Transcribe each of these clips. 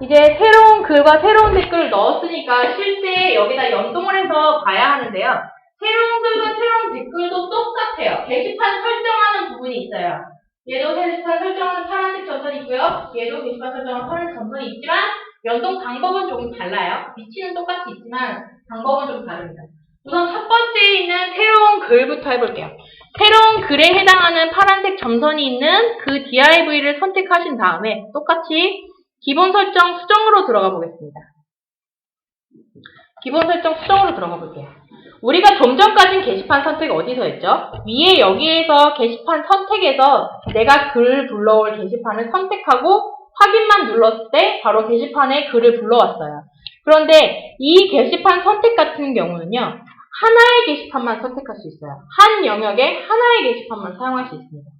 이제 새로운 글과 새로운 댓글을 넣었으니까 실제 여기다 연동을 해서 봐야 하는데요. 새로운 글과 새로운 댓글도 똑같아요. 게시판 설정하는 부분이 있어요. 얘도 게시판 설정하는 파란색 점선이 있고요. 얘도 게시판 설정하는 파란색 점선이 있지만 연동 방법은 조금 달라요. 위치는 똑같이 있지만 방법은 좀 다릅니다. 우선 첫 번째에 있는 새로운 글부터 해볼게요. 새로운 글에 해당하는 파란색 점선이 있는 그 div를 선택하신 다음에 똑같이 기본 설정 수정으로 들어가 보겠습니다. 기본 설정 수정으로 들어가 볼게요. 우리가 좀 전까진 게시판 선택 어디서 했죠? 위에 여기에서 게시판 선택에서 내가 글 불러올 게시판을 선택하고 확인만 눌렀을 때 바로 게시판에 글을 불러왔어요. 그런데 이 게시판 선택 같은 경우는요. 하나의 게시판만 선택할 수 있어요. 한 영역에 하나의 게시판만 사용할 수 있습니다.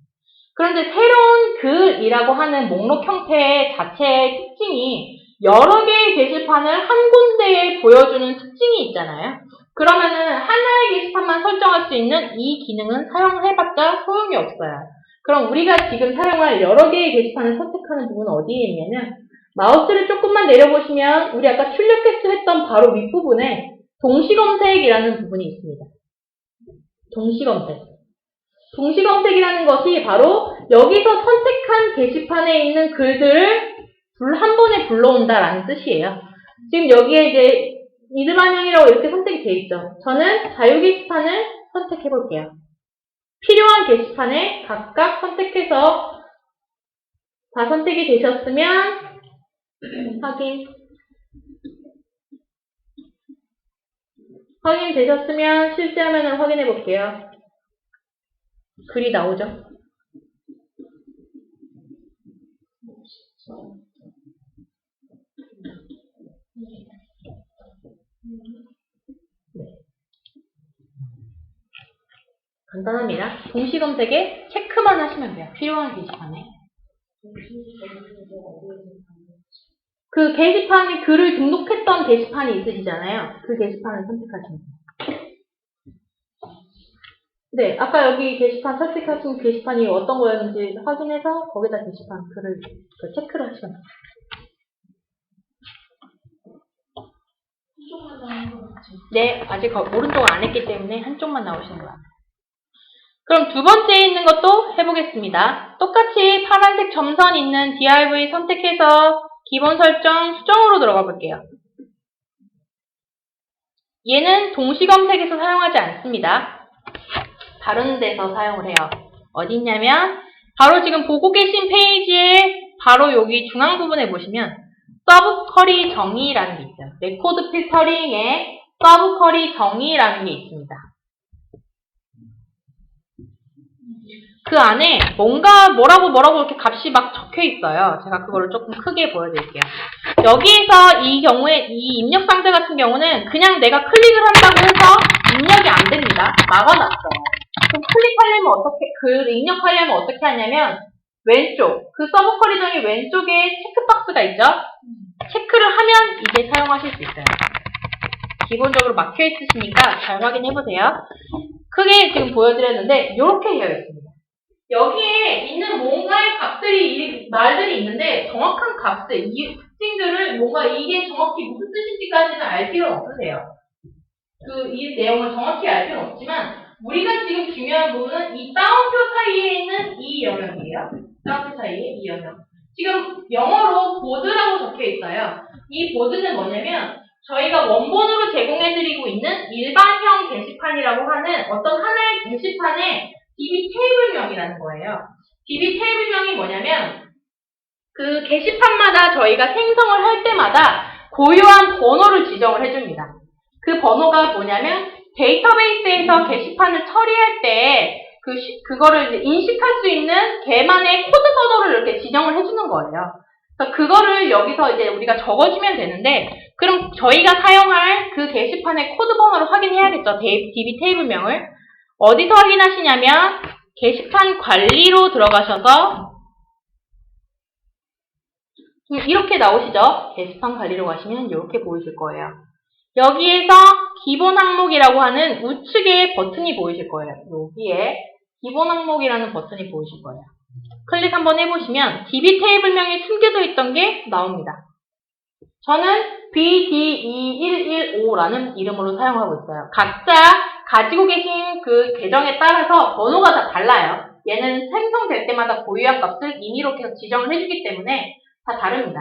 그런데 새로운 글이라고 하는 목록 형태 자체의 특징이 여러 개의 게시판을 한 군데에 보여주는 특징이 있잖아요. 그러면은 하나의 게시판만 설정할 수 있는 이 기능은 사용해봤자 소용이 없어요. 그럼 우리가 지금 사용할 여러 개의 게시판을 선택하는 부분은 어디에 있냐면 마우스를 조금만 내려보시면 우리 아까 출력 퀘스트 했던 바로 윗부분에 동시검색이라는 부분이 있습니다. 동시검색. 동시검색이라는 것이 바로 여기서 선택한 게시판에 있는 글들을 한 번에 불러온다라는 뜻이에요. 지금 여기에 이제 이드반영이라고 이렇게 선택이 되어 있죠. 저는 자유 게시판을 선택해 볼게요. 필요한 게시판에 각각 선택해서 다 선택이 되셨으면 확인되셨으면 실제 화면을 확인해 볼게요. 글이 나오죠. 간단합니다. 동시검색에 체크만 하시면 돼요. 필요한 게시판에. 그 게시판에 글을 등록했던 게시판이 있으시잖아요. 그 게시판을 선택하시면 돼요. 네, 아까 여기 게시판 선택하신 게시판이 어떤 거였는지 확인해서 거기다 게시판 글을 체크를 하시면 돼요. 한쪽만 나오는 거 맞죠? 네, 아직 오른쪽을 안 했기 때문에 한쪽만 나오시는 거예요. 그럼 두 번째에 있는 것도 해보겠습니다. 똑같이 파란색 점선 있는 div 선택해서 기본 설정 수정으로 들어가 볼게요. 얘는 동시검색에서 사용하지 않습니다. 다른 데서 사용을 해요. 어디 있냐면 바로 지금 보고 계신 페이지에 바로 여기 중앙 부분에 보시면 서브 쿼리 정의라는 게 있어요. 레코드 필터링에 서브 쿼리 정의라는 게 있습니다. 그 안에 뭔가 뭐라고 이렇게 값이 막 적혀 있어요. 제가 그거를 조금 크게 보여드릴게요. 여기에서 이 경우에 이 입력 상자 같은 경우는 그냥 내가 클릭을 한다고 해서 입력이 안 됩니다. 막아놨어요. 그럼 클릭하려면 입력하려면 어떻게 하냐면 왼쪽, 그 서브 쿼리 정의 왼쪽에 체크박스가 있죠? 체크를 하면 이제 사용하실 수 있어요. 기본적으로 막혀 있으시니까 잘 확인해보세요. 크게 지금 보여드렸는데 이렇게 되어 있습니다. 여기에 있는 뭔가의 말들이 있는데 정확한 값들, 이 특징들을 뭔가 이게 정확히 무슨 뜻인지까지는 알 필요는 없으세요. 이 내용을 정확히 알 필요는 없지만 우리가 지금 중요한 부분은 이 따옴표 사이에 있는 이 영역이에요. 따옴표 사이에 이 영역. 지금 영어로 보드라고 적혀 있어요. 이 보드는 뭐냐면 저희가 원본으로 제공해드리고 있는 일반형 게시판이라고 하는 어떤 하나의 게시판의 DB 테이블명이라는 거예요. DB 테이블명이 뭐냐면 그 게시판마다 저희가 생성을 할 때마다 고유한 번호를 지정을 해줍니다. 그 번호가 뭐냐면 데이터베이스에서 게시판을 처리할 때 그거를 이제 인식할 수 있는 걔만의 코드 번호를 이렇게 지정을 해주는 거예요. 그래서 그거를 여기서 이제 우리가 적어주면 되는데 그럼 저희가 사용할 그 게시판의 코드 번호를 확인해야겠죠. DB 테이블명을. 어디서 확인하시냐면 게시판 관리로 들어가셔서 이렇게 나오시죠? 게시판 관리로 가시면 이렇게 보이실 거예요. 여기에서 기본 항목이라고 하는 우측에 버튼이 보이실 거예요. 여기에 기본 항목이라는 버튼이 보이실 거예요. 클릭 한번 해보시면 DB 테이블명이 숨겨져 있던 게 나옵니다. 저는 BDE115라는 이름으로 사용하고 있어요. 각자 가지고 계신 그 계정에 따라서 번호가 다 달라요. 얘는 생성될 때마다 고유한 값을 임의로 계속 지정을 해주기 때문에 다 다릅니다.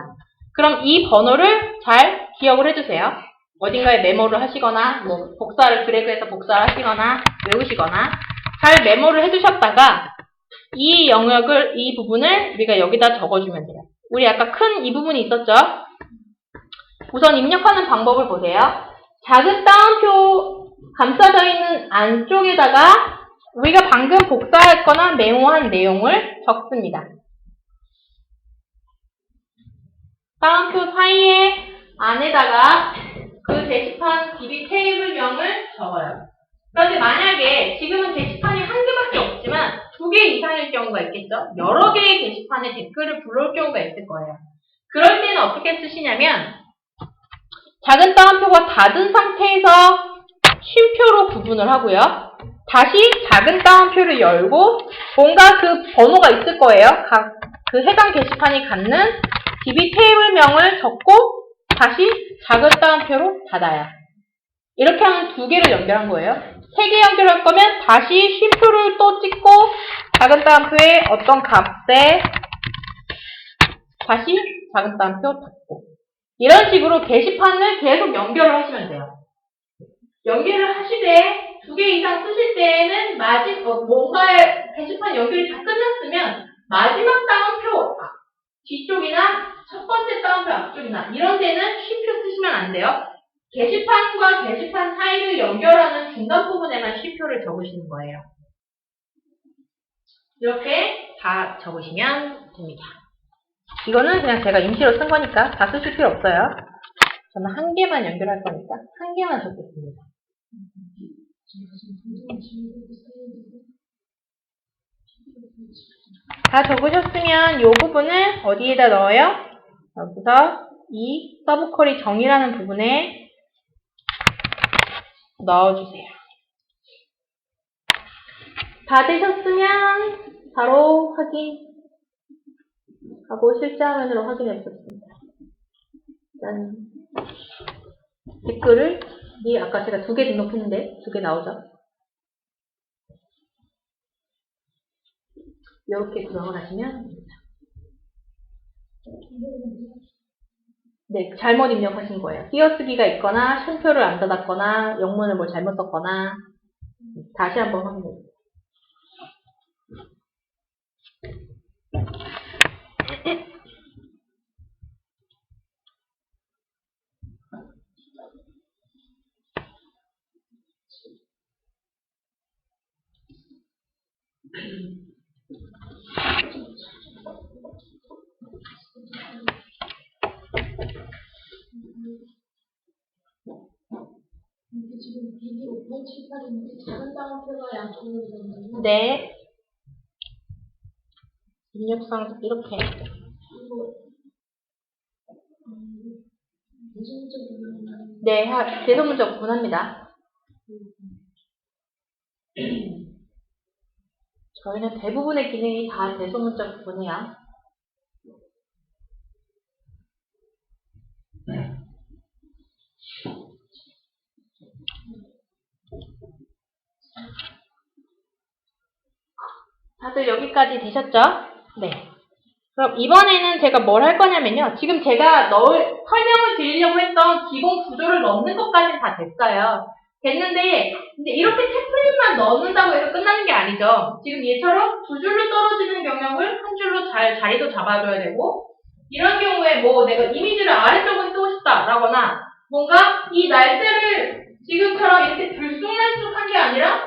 그럼 이 번호를 잘 기억을 해주세요. 어딘가에 메모를 하시거나 뭐 복사를 드래그해서 복사를 하시거나 외우시거나 잘 메모를 해두셨다가 이 영역을, 이 부분을 우리가 여기다 적어주면 돼요. 우리 아까 큰 이 부분이 있었죠? 우선 입력하는 방법을 보세요. 작은 따옴표 감싸져 있는 안쪽에다가 우리가 방금 복사했거나 메모한 내용을 적습니다. 따옴표 사이에 안에다가 그 게시판 DB 테이블명을 적어요. 그런데 만약에 지금은 게시판이 한 개밖에 없지만 2개 이상일 경우가 있겠죠? 여러 개의 게시판에 댓글을 불러올 경우가 있을 거예요. 그럴 때는 어떻게 쓰시냐면 작은 따옴표가 닫은 상태에서 쉼표로 구분을 하고요. 다시 작은 따옴표를 열고 뭔가 그 번호가 있을 거예요. 그 해당 게시판이 갖는 DB 테이블명을 적고 다시 작은 따옴표로 닫아요. 이렇게 하면 2개를 연결한 거예요. 3개 연결할 거면 다시 쉼표를 또 찍고 작은 따옴표에 어떤 값에 다시 작은 따옴표 닫고 이런 식으로 게시판을 계속 연결을 하시면 돼요. 연결을 하시되 2개 이상 쓰실 때는 뭔가 게시판 연결이 다 끝났으면 마지막 따옴표 뒤쪽이나 첫 번째 따옴표 앞쪽이나 이런 데는 쉼표 쓰시면 안 돼요. 게시판과 게시판 사이를 연결하는 중간 부분에만 쉼표를 적으시는 거예요. 이렇게 다 적으시면 됩니다. 이거는 그냥 제가 임시로 쓴 거니까 다 쓰실 필요 없어요. 저는 한 개만 연결할 거니까 한 개만 적겠습니다. 다 적으셨으면 이 부분을 어디에다 넣어요? 여기서 이 서브쿼리 정의라는 부분에 넣어주세요. 다 되셨으면 바로 확인하고 실제 화면으로 확인해 보겠습니다. 일단 댓글을 아까 제가 2개 등록했는데 2개 나오죠? 이렇게 구성을 하시면 됩니다. 네, 잘못 입력하신 거예요. 띄어쓰기가 있거나 쉼표를 안 닫았거나 영문을 뭐 잘못 썼거나 다시 한번 확인해 주세요. 지금 BD 5.78인데 작은 따옴표가 양쪽으로 있는데 네. 입력상 이렇게. 네, 대소문자 구분합니다. 저희는 대부분의 기능이 다 대소문자 구분이야. 다들 여기까지 되셨죠? 네. 그럼 이번에는 제가 뭘 할 거냐면요. 지금 제가 설명을 드리려고 했던 기본 구조를 넣는 것까지는 다 됐어요. 됐는데 이제 이렇게 템플릿만 넣는다고 해서 끝나는 게 아니죠. 지금 얘처럼 2줄로 떨어지는 경역을 한 줄로 자리도 잡아줘야 되고 이런 경우에 뭐 내가 이미지를 아래쪽으로 쓰고 싶다라거나 뭔가 이 날짜를 지금처럼 이렇게 들쑥날쑥한 게 아니라 한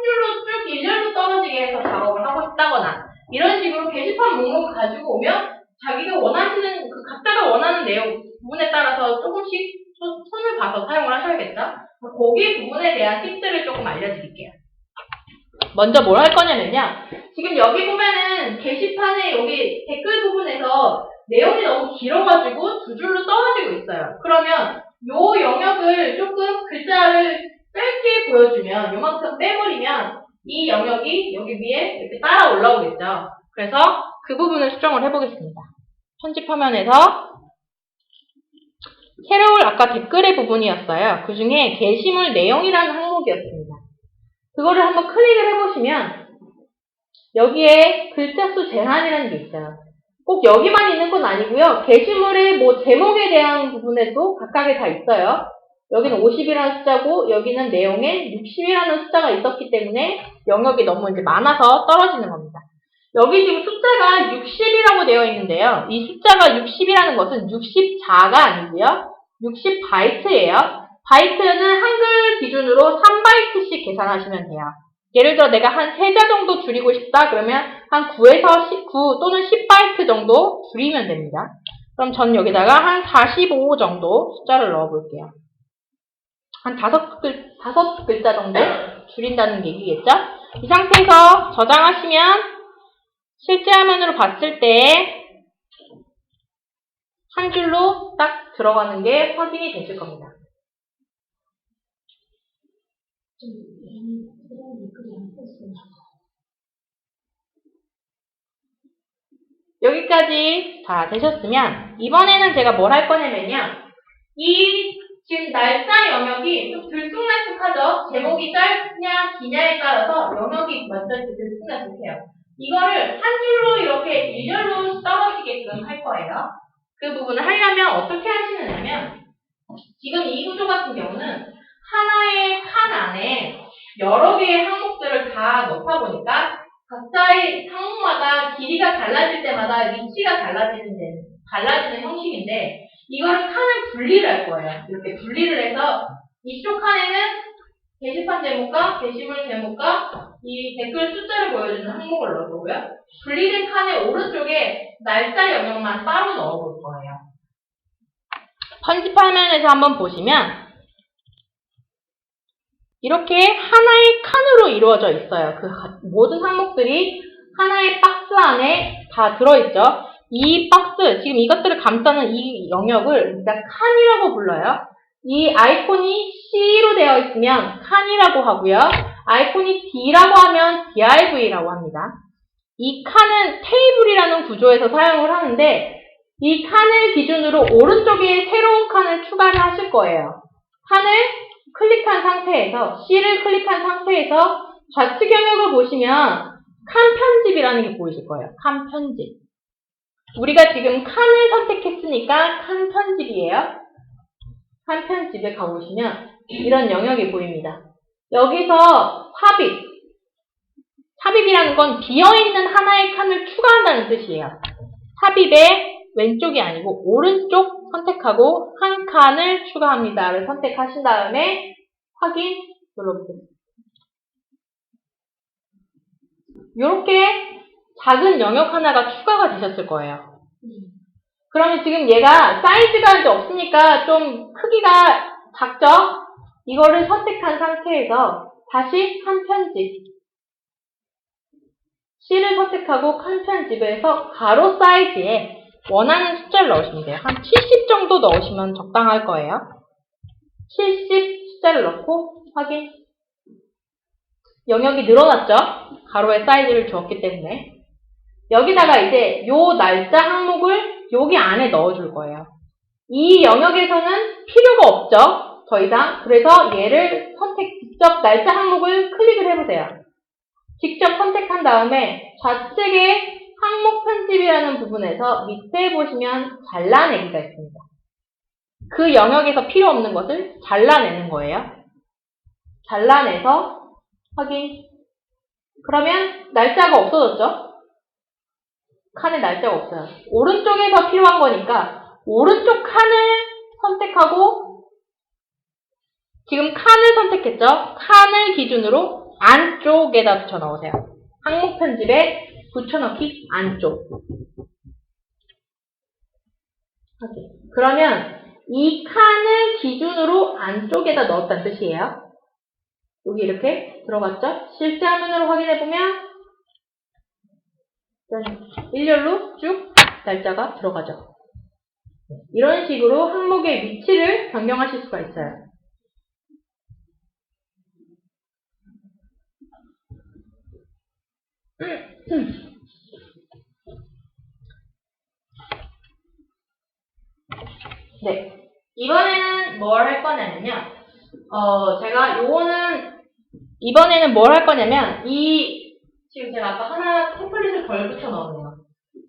줄로 쭉 일렬로 떨어지게 해서 작업을 하고 싶다거나 이런 식으로 게시판 목록을 가지고 오면 자기가 원하시는 각자가 원하는 내용 부분에 따라서 조금씩 손을 봐서 사용을 하셔야겠죠? 거기 부분에 대한 팁들을 조금 알려드릴게요. 먼저 뭘 할 거냐면요. 지금 여기 보면은 게시판에 여기 댓글 부분에서 내용이 너무 길어가지고 2줄로 떨어지고 있어요. 그러면 요 영역을 조금 글자를 짧게 보여주면 요만큼 빼버리면 이 영역이 여기 위에 이렇게 따라 올라오겠죠. 그래서 그 부분을 수정을 해보겠습니다. 편집 화면에서 캐롤 아까 댓글의 부분이었어요. 그 중에 게시물 내용이라는 항목이었습니다. 그거를 한번 클릭을 해보시면 여기에 글자 수 제한이라는 게 있어요. 꼭 여기만 있는 건 아니고요. 게시물의 뭐 제목에 대한 부분에도 각각에 다 있어요. 여기는 50이라는 숫자고 여기는 내용에 60이라는 숫자가 있었기 때문에 영역이 너무 이제 많아서 떨어지는 겁니다. 여기 지금 숫자가 60이라고 되어 있는데요. 이 숫자가 60이라는 것은 60자가 아니고요. 60바이트예요. 바이트는 한글 기준으로 3바이트씩 계산하시면 돼요. 예를 들어 내가 한 3자 정도 줄이고 싶다 그러면 한 9에서 19 또는 10바이트 정도 줄이면 됩니다. 그럼 전 여기다가 한 45 정도 숫자를 넣어볼게요. 한 5글자 정도 줄인다는 얘기겠죠? 이 상태에서 저장하시면 실제 화면으로 봤을 때 한 줄로 딱 들어가는 게 확인이 되실 겁니다. 여기까지 다 되셨으면 이번에는 제가 뭘 할 거냐면요. 이 지금 날짜 영역이 좀 들쑥날쑥하죠? 제목이 짧냐 기냐에 따라서 영역이 먼저 들쑥날쑥해요. 이거를 한 줄로 이렇게 일렬로 떨어지게끔 할 거예요. 그 부분을 하려면 어떻게 하시느냐면 지금 이 구조 같은 경우는 하나의 칸 안에 여러 개의 항목들을 다 넣다 보니까 각자의 항목마다 길이가 달라질 때마다 위치가 달라지는 형식인데 이거를 칸을 분리를 할 거예요. 이렇게 분리를 해서 이쪽 칸에는 게시판 제목과 게시물 제목과 이 댓글 숫자를 보여주는 항목을 넣을 거고요. 분리된 칸의 오른쪽에 날짜 영역만 따로 넣어볼 거예요. 편집 화면에서 한번 보시면 이렇게 하나의 칸으로 이루어져 있어요. 그 모든 항목들이 하나의 박스 안에 다 들어있죠. 이 박스, 지금 이것들을 감싸는 이 영역을 우리가 칸이라고 불러요. 이 아이콘이 C로 되어 있으면 칸이라고 하고요. 아이콘이 D라고 하면 DIV라고 합니다. 이 칸은 테이블이라는 구조에서 사용을 하는데 이 칸을 기준으로 오른쪽에 새로운 칸을 추가를 하실 거예요. 칸을 클릭한 상태에서 C를 클릭한 상태에서 좌측 영역을 보시면 칸 편집이라는 게 보이실 거예요. 칸 편집. 우리가 지금 칸을 선택했으니까 칸 편집이에요. 칸 편집에 가보시면 이런 영역이 보입니다. 여기서 삽입이라는 건 비어있는 하나의 칸을 추가한다는 뜻이에요. 삽입의 왼쪽이 아니고 오른쪽 선택하고 한 칸을 추가합니다를 선택하신 다음에 확인 눌러보세요. 이렇게 작은 영역 하나가 추가가 되셨을 거예요. 그러면 지금 얘가 사이즈가 이제 없으니까 좀 크기가 작죠? 이거를 선택한 상태에서 다시 칸 편집 C를 선택하고 칸 편집에서 가로 사이즈에 원하는 숫자를 넣으시면 돼요. 한 70 정도 넣으시면 적당할 거예요. 70 숫자를 넣고 확인. 영역이 늘어났죠? 가로의 사이즈를 주었기 때문에. 여기다가 이제 요 날짜 항목을 여기 안에 넣어줄 거예요. 이 영역에서는 필요가 없죠? 더 이상. 그래서 얘를 직접 날짜 항목을 클릭을 해보세요. 직접 선택한 다음에 좌측에 항목 편집이라는 부분에서 밑에 보시면 잘라내기가 있습니다. 그 영역에서 필요 없는 것을 잘라내는 거예요. 잘라내서 확인. 그러면 날짜가 없어졌죠? 칸에 날짜가 없어요. 오른쪽에서 필요한 거니까 오른쪽 칸을 선택하고 지금 칸을 선택했죠? 칸을 기준으로 안쪽에다 붙여넣으세요. 항목 편집에 붙여넣기 안쪽. 그러면 이 칸을 기준으로 안쪽에다 넣었다는 뜻이에요. 여기 이렇게 들어갔죠? 실제 화면으로 확인해보면 일렬로 쭉 날짜가 들어가죠. 이런 식으로 항목의 위치를 변경하실 수가 있어요. 네. 이번에는 뭘 할 거냐면요. 제가 이번에는 뭘 할 거냐면, 지금 제가 아까 하나 템플릿을 덜 붙여 넣었네요.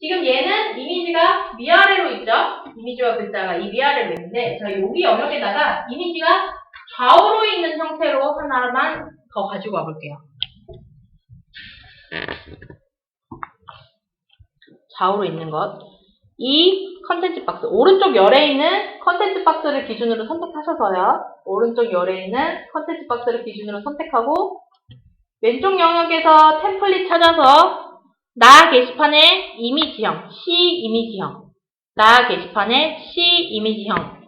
지금 얘는 이미지가 위아래로 있죠? 이미지와 글자가 이 위아래로 있는데, 제가 여기 영역에다가 이미지가 좌우로 있는 형태로 하나만 더 가지고 와볼게요. 좌우로 있는 것. 이 컨텐츠 박스, 오른쪽 열에 있는 컨텐츠 박스를 기준으로 선택하셔서요. 오른쪽 열에 있는 컨텐츠 박스를 기준으로 선택하고, 왼쪽 영역에서 템플릿 찾아서 나 게시판의 이미지형, C 이미지형, 나 게시판의 C 이미지형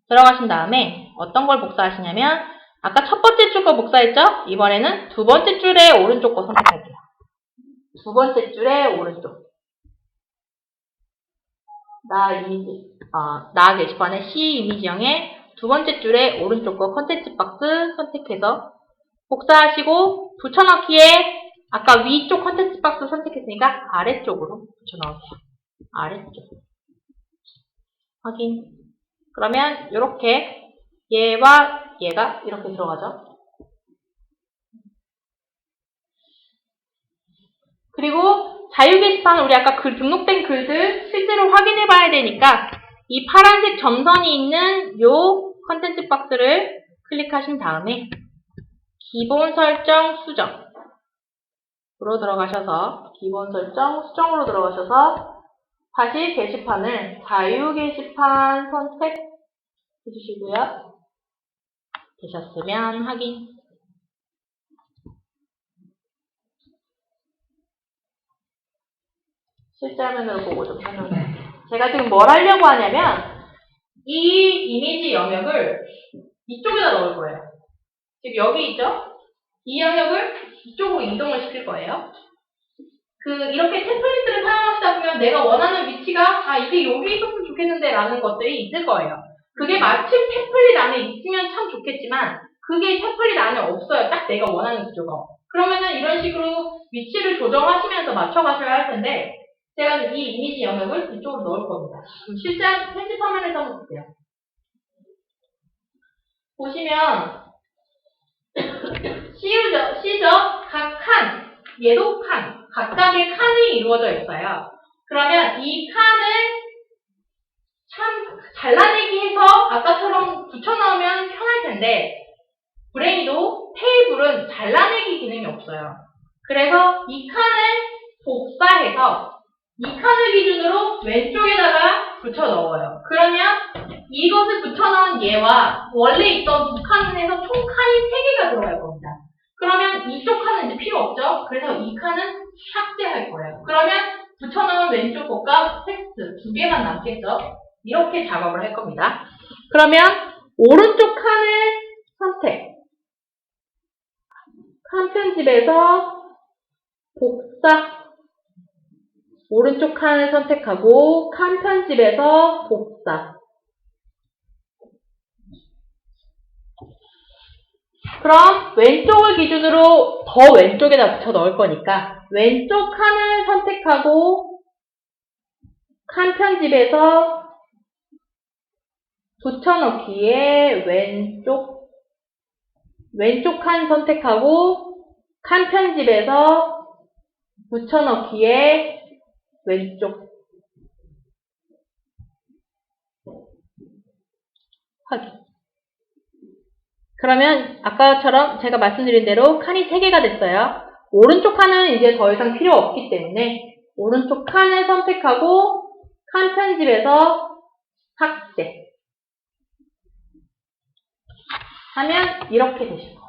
들어가신 다음에 어떤 걸 복사하시냐면, 아까 첫 번째 줄 거 복사했죠? 이번에는 두 번째 줄의 오른쪽 거 선택할게요. 두 번째 줄의 오른쪽. 나 게시판의 C 이미지형의 두 번째 줄의 오른쪽 거 컨텐츠 박스 선택해서 복사하시고 붙여넣기에 아까 위쪽 컨텐츠 박스 선택했으니까 아래쪽으로 붙여넣으세요. 아래쪽. 확인. 그러면 이렇게 얘와 얘가 이렇게 들어가죠. 그리고 자유 게시판은 우리 아까 등록된 글들 실제로 확인해 봐야 되니까 이 파란색 점선이 있는 요 컨텐츠 박스를 클릭하신 다음에 기본 설정 수정으로 들어가셔서 기본 설정 수정으로 들어가셔서 다시 게시판을 자유 게시판 선택해 주시고요. 되셨으면 확인. 실제 화면으로 보고 좀 설명해요. 제가 지금 뭘 하려고 하냐면 이 이미지 영역을 이쪽에다 넣을 거예요. 지금 여기 있죠? 이 영역을 이쪽으로 이동을 시킬 거예요. 이렇게 템플릿을 사용하시다 보면 내가 원하는 위치가 이게 여기 있었으면 좋겠는데 라는 것들이 있을 거예요. 그게 마침 템플릿 안에 있으면 참 좋겠지만 그게 템플릿 안에 없어요. 딱 내가 원하는 구조가. 그러면은 이런 식으로 위치를 조정하시면서 맞춰가셔야 할 텐데 제가 이 이미지 영역을 이쪽으로 넣을 겁니다. 그럼 실제 편집 화면에서 한번 볼게요. 보시면 C죠? 각 칸, 얘도 칸, 각각의 칸이 이루어져 있어요. 그러면 이 칸을 참 잘라내기 해서 아까처럼 붙여넣으면 편할 텐데 브레이도 테이블은 잘라내기 기능이 없어요. 그래서 이 칸을 복사해서 이 칸을 기준으로 왼쪽에다가 붙여 넣어요. 그러면 이것을 붙여 넣은 얘와 원래 있던 두 칸에서 총 칸이 3개가 들어갈 겁니다. 그러면 이쪽 칸은 이제 필요 없죠? 그래서 이 칸은 삭제할 거예요. 그러면 붙여 넣은 왼쪽 것과 텍스트 2개만 남겠죠? 이렇게 작업을 할 겁니다. 그러면 오른쪽 칸을 선택. 칸 편집에서 복사. 오른쪽 칸을 선택하고 칸 편집에서 복사. 그럼 왼쪽을 기준으로 더 왼쪽에다 붙여 넣을 거니까 왼쪽 칸을 선택하고 칸 편집에서 붙여넣기에 왼쪽 칸 선택하고 칸 편집에서 붙여넣기에 왼쪽 확인. 그러면 아까처럼 제가 말씀드린 대로 칸이 3개가 됐어요. 오른쪽 칸은 이제 더 이상 필요 없기 때문에 오른쪽 칸을 선택하고 칸 편집에서 삭제 하면 이렇게 되실 거예요.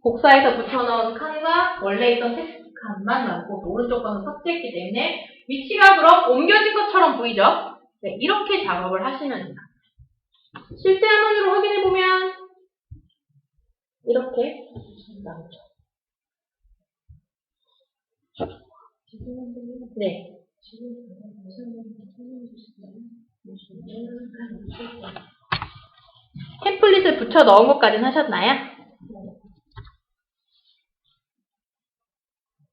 복사해서 붙여넣은 칸과 원래 있던 텍스트 칸만 남고 오른쪽 칸은 삭제했기 때문에 위치가 그럼 옮겨진 것처럼 보이죠? 네, 이렇게 작업을 하시면 됩니다. 실제 화면으로 확인해보면 이렇게 나오죠. 네. 템플릿을 붙여 넣은 것까지는 하셨나요?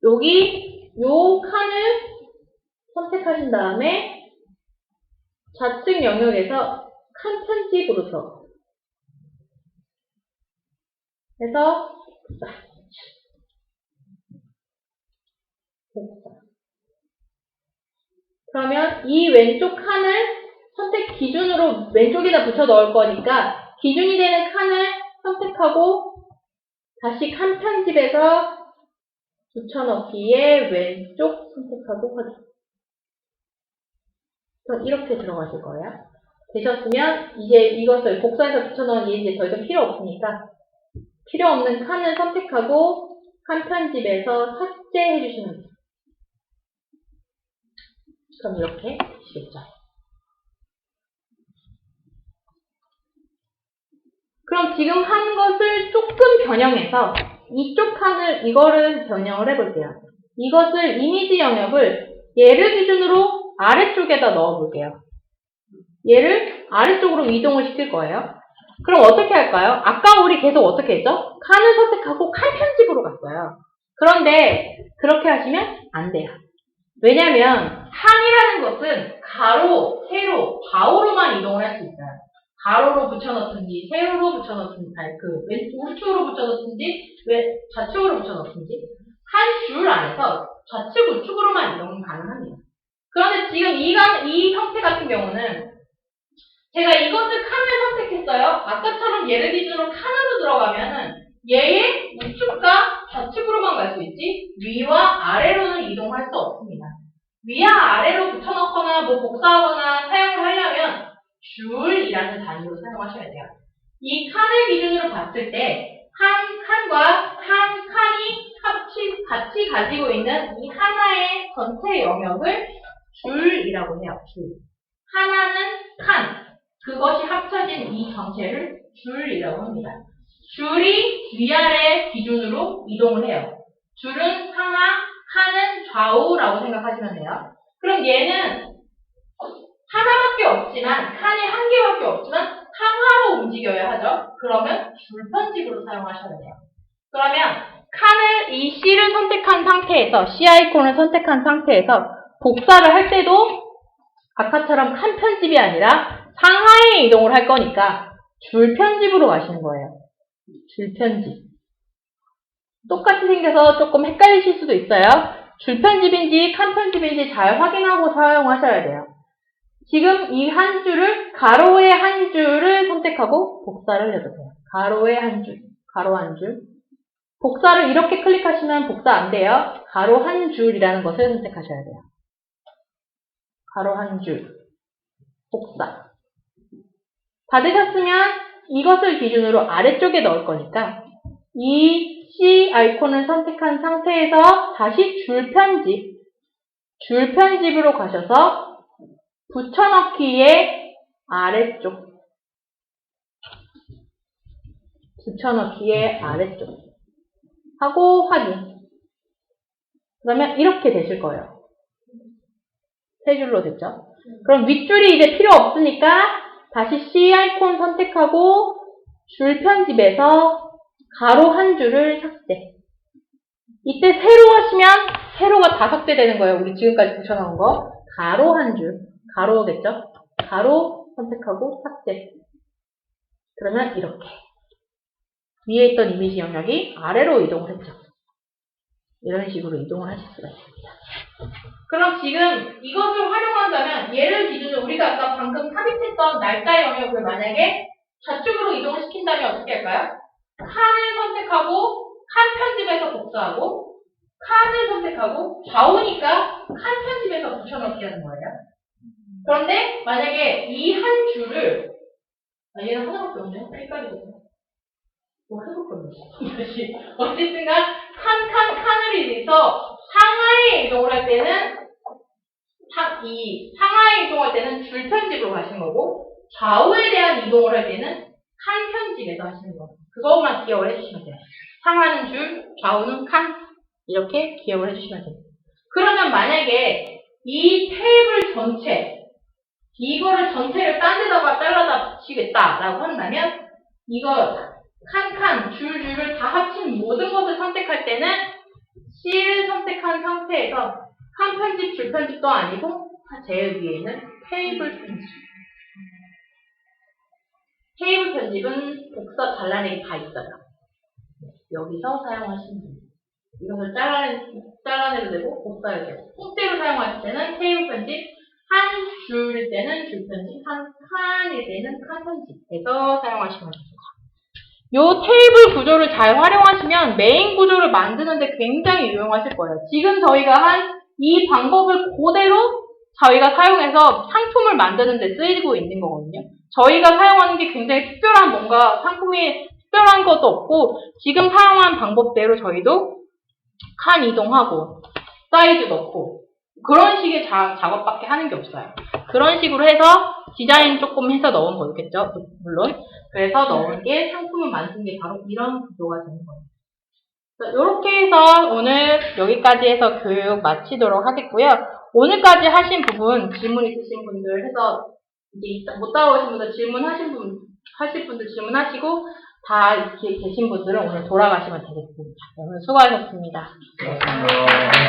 여기 요 칸을 선택하신 다음에 좌측 영역에서 칸 편집으로 들어가. 그래서 복사. 그러면 이 왼쪽 칸을 선택 기준으로 왼쪽에다 붙여 넣을 거니까 기준이 되는 칸을 선택하고 다시 칸 편집에서 붙여넣기에 왼쪽 선택하고 확인. 그럼 이렇게 들어가실 거예요. 되셨으면 이제 이것을 복사해서 붙여넣은 이제 더 이상 필요 없으니까 필요 없는 칸을 선택하고 칸 편집에서 삭제해 주시면 돼요. 그럼 이렇게 되시겠죠. 그럼 지금 한 것을 조금 변형해서 이쪽 칸을 이거를 변형을 해볼게요. 이것을 이미지 영역을 얘를 기준으로 아래쪽에다 넣어볼게요. 얘를 아래쪽으로 이동을 시킬 거예요. 그럼 어떻게 할까요? 아까 우리 계속 어떻게 했죠? 칸을 선택하고 칸 편집으로 갔어요. 그런데 그렇게 하시면 안 돼요. 왜냐면 칸이라는 것은 가로, 세로, 좌우로만 이동을 할 수 있어요. 가로로 붙여넣든지, 세로로 붙여넣든지, 우측으로 붙여넣든지, 좌측으로 붙여넣든지, 한 줄 안에서 좌측, 우측으로만 이동이 가능합니다. 그런데 지금 이 형태 같은 경우는 제가 이것을 칸을 선택했어요. 아까처럼 얘를 기준으로 칸으로 들어가면은 얘의 우측과 좌측으로만 갈 수 있지 위와 아래로는 이동할 수 없습니다. 위와 아래로 붙여넣거나 복사하거나 사용을 하려면 줄이라는 단위로 사용하셔야 돼요. 이 칸을 기준으로 봤을 때 한 칸과 한 칸이 같이 가지고 있는 이 하나의 전체 영역을 줄이라고 해요. 줄. 하나는 칸. 그것이 합쳐진 이 전체를 줄이라고 합니다. 줄이 위아래 기준으로 이동을 해요. 줄은 상하, 칸은 좌우라고 생각하시면 돼요. 그럼 얘는 하나밖에 없지만, 칸이 한 개밖에 없지만 상하로 움직여야 하죠. 그러면 줄 편집으로 사용하셔야 돼요. 그러면 칸을 이 C를 선택한 상태에서, C 아이콘을 선택한 상태에서 복사를 할 때도 아까처럼 칸 편집이 아니라 상하에 이동을 할 거니까 줄 편집으로 가시는 거예요. 줄 편집. 똑같이 생겨서 조금 헷갈리실 수도 있어요. 줄 편집인지 칸 편집인지 잘 확인하고 사용하셔야 돼요. 지금 이 한 줄을 가로의 한 줄을 선택하고 복사를 해주세요. 가로의 한 줄, 가로 한 줄. 복사를 이렇게 클릭하시면 복사 안 돼요. 가로 한 줄이라는 것을 선택하셔야 돼요. 가로 한 줄, 복사. 받으셨으면 이것을 기준으로 아래쪽에 넣을 거니까 이 C 아이콘을 선택한 상태에서 다시 줄 편집으로 가셔서 붙여넣기의 아래쪽, 붙여넣기의 아래쪽 하고 확인. 그러면 이렇게 되실 거예요. 세 줄로 됐죠? 그럼 윗줄이 이제 필요 없으니까 다시 C 아이콘 선택하고 줄 편집에서 가로 한 줄을 삭제. 이때 세로 하시면 세로가 다 삭제되는 거예요. 우리 지금까지 붙여놓은 거. 가로 한 줄. 가로겠죠? 가로 선택하고 삭제. 그러면 이렇게. 위에 있던 이미지 영역이 아래로 이동을 했죠. 이런 식으로 이동을 하실 수가 있습니다. 그럼 지금 이것을 활용한다면 얘를 기준으로 우리가 아까 방금 삽입했던 날짜 영역을 만약에 좌측으로 이동을 시킨다면 어떻게 할까요? 칸을 선택하고 칸 편집에서 복사하고 칸을 선택하고 좌우니까 칸 편집에서 붙여넣기 하는 거예요. 그런데 만약에 이 한 줄을 얘는 하나밖에 없네요. 헷갈리거든요. 뭐 해볼 거지. 어쨌든간 칸을 위해서 상하에 이동을 할 때는 이 상하에 이동할 때는 줄 편집으로 가시는 거고 좌우에 대한 이동을 할 때는 칸 편집에서 하시는 거예요. 그것만 기억을 해주시면 돼요. 상하는 줄, 좌우는 칸 이렇게 기억을 해주시면 됩니다. 그러면 만약에 이 테이블 전체 이거를 전체를 딴 데다가 잘라다 붙이겠다라고 한다면 이거 칸, 줄을 다 합친 모든 것을 선택할 때는 C를 선택한 상태에서 칸 편집, 줄 편집도 아니고 제일 위에 있는 테이블 편집. 테이블 편집은 복사 잘라내기 다 있어요. 여기서 사용하시면 됩니다. 이것을 잘라내도 되고 복사해도 되고 통째로 사용하실 때는 테이블 편집, 한 줄일 때는 줄 편집, 한 칸일 때는 칸 편집해서 사용하시면 됩니다. 요 테이블 구조를 잘 활용하시면 메인 구조를 만드는데 굉장히 유용하실 거예요. 지금 저희가 한 이 방법을 그대로 저희가 사용해서 상품을 만드는 데 쓰이고 있는 거거든요. 저희가 사용하는 게 굉장히 특별한 뭔가 상품이 특별한 것도 없고 지금 사용한 방법대로 저희도 칸 이동하고 사이즈 넣고 그런 식의 작업밖에 하는 게 없어요. 그런 식으로 해서 디자인 조금 해서 넣은 거겠죠. 물론. 그래서 넣은 게 상품을 만든 게 바로 이런 구조가 되는 거예요. 이렇게 해서 오늘 여기까지 해서 교육 마치도록 하겠고요. 오늘까지 하신 부분 질문 있으신 분들 해서 이제 못 따라오신 분들 하실 분들 질문하시고 다 이렇게 계신 분들은 오늘 돌아가시면 되겠습니다. 오늘 수고하셨습니다. 고맙습니다.